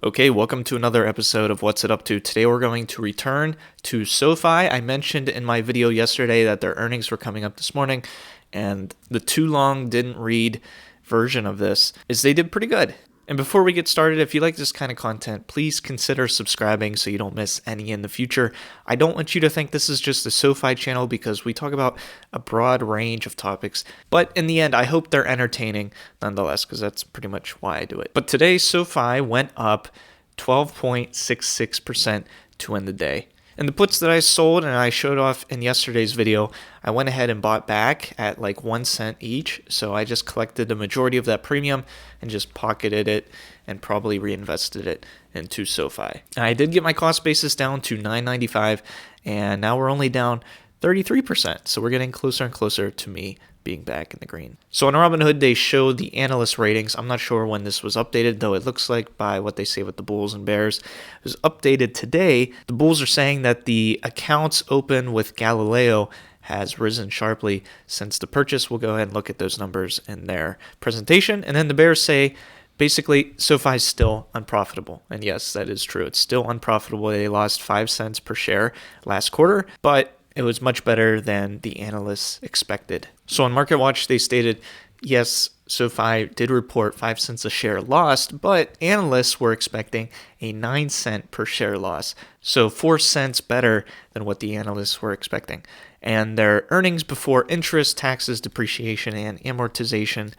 Okay, welcome to another episode of What's It Up To. Today we're going to return to Sofi. I mentioned in my video yesterday that their earnings were coming up this morning, and the too long didn't read version of this is they did pretty good. And before we get started, if you like this kind of content, please consider subscribing so you don't miss any in the future. I don't want you to think this is just a Sofi channel because we talk about a broad range of topics. But in the end, I hope they're entertaining nonetheless because that's pretty much why I do it. But today, Sofi went up 12.66% to end the day. And the puts that I sold and I showed off in yesterday's video, I went ahead and bought back at like 1 cent each. So I just collected the majority of that premium and just pocketed it and probably reinvested it into Sofi. And I did get my cost basis down to $9.95, and now we're only down 33%. So we're getting closer and closer to me being back in the green. So on Robinhood, they showed the analyst ratings. I'm not sure when this was updated, though it looks like by what they say with the Bulls and Bears, it was updated today. The Bulls are saying that the accounts open with Galileo has risen sharply since the purchase. We'll go ahead and look at those numbers in their presentation. And then the Bears say, basically, SoFi is still unprofitable. And yes, that is true. It's still unprofitable. They lost 5 cents per share last quarter, but it was much better than the analysts expected. So on MarketWatch, they stated, yes, SoFi did report 5 cents a share lost, but analysts were expecting a 9 cent per share loss. So 4 cents better than what the analysts were expecting. And their earnings before interest, taxes, depreciation, and amortization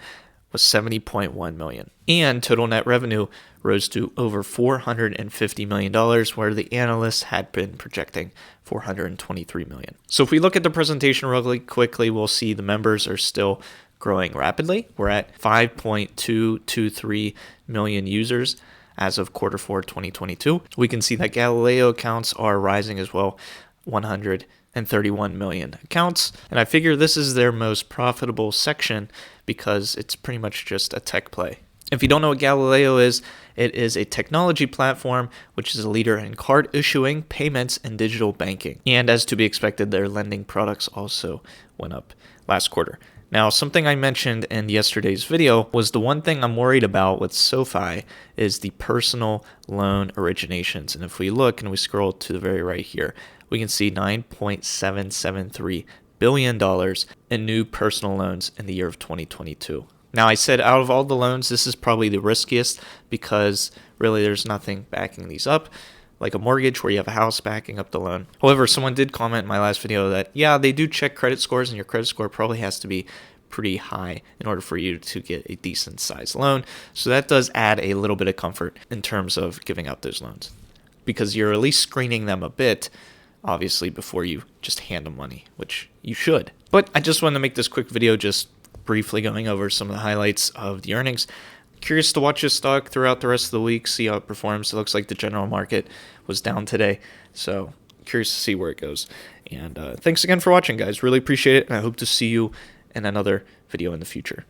was $70.1 million. And total net revenue rose to over $450 million, where the analysts had been projecting $423 million. So if we look at the presentation really quickly, we'll see the members are still growing rapidly. We're at 5.223 million users as of Q4 2022. We can see that Galileo accounts are rising as well, 131 million accounts. And I figure this is their most profitable section because it's pretty much just a tech play. If you don't know what Galileo is, it is a technology platform which is a leader in card issuing, payments, and digital banking. And as to be expected, their lending products also went up last quarter. Now, something I mentioned in yesterday's video was the one thing I'm worried about with SoFi is the personal loan originations. And if we look and we scroll to the very right here, we can see $9.773 billion in new personal loans in the year of 2022. Now, I said out of all the loans, this is probably the riskiest because really there's nothing backing these up, like a mortgage where you have a house backing up the loan. However, someone did comment in my last video that, yeah, they do check credit scores and your credit score probably has to be pretty high in order for you to get a decent sized loan. So that does add a little bit of comfort in terms of giving out those loans because you're at least screening them a bit, obviously, before you just hand them money, which you should. But I just wanted to make this quick video just briefly going over some of the highlights of the earnings. Curious to watch this stock throughout the rest of the week, see how it performs. It looks like the general market was down today, so curious to see where it goes. And thanks again for watching, guys. Really appreciate it, and I hope to see you in another video in the future.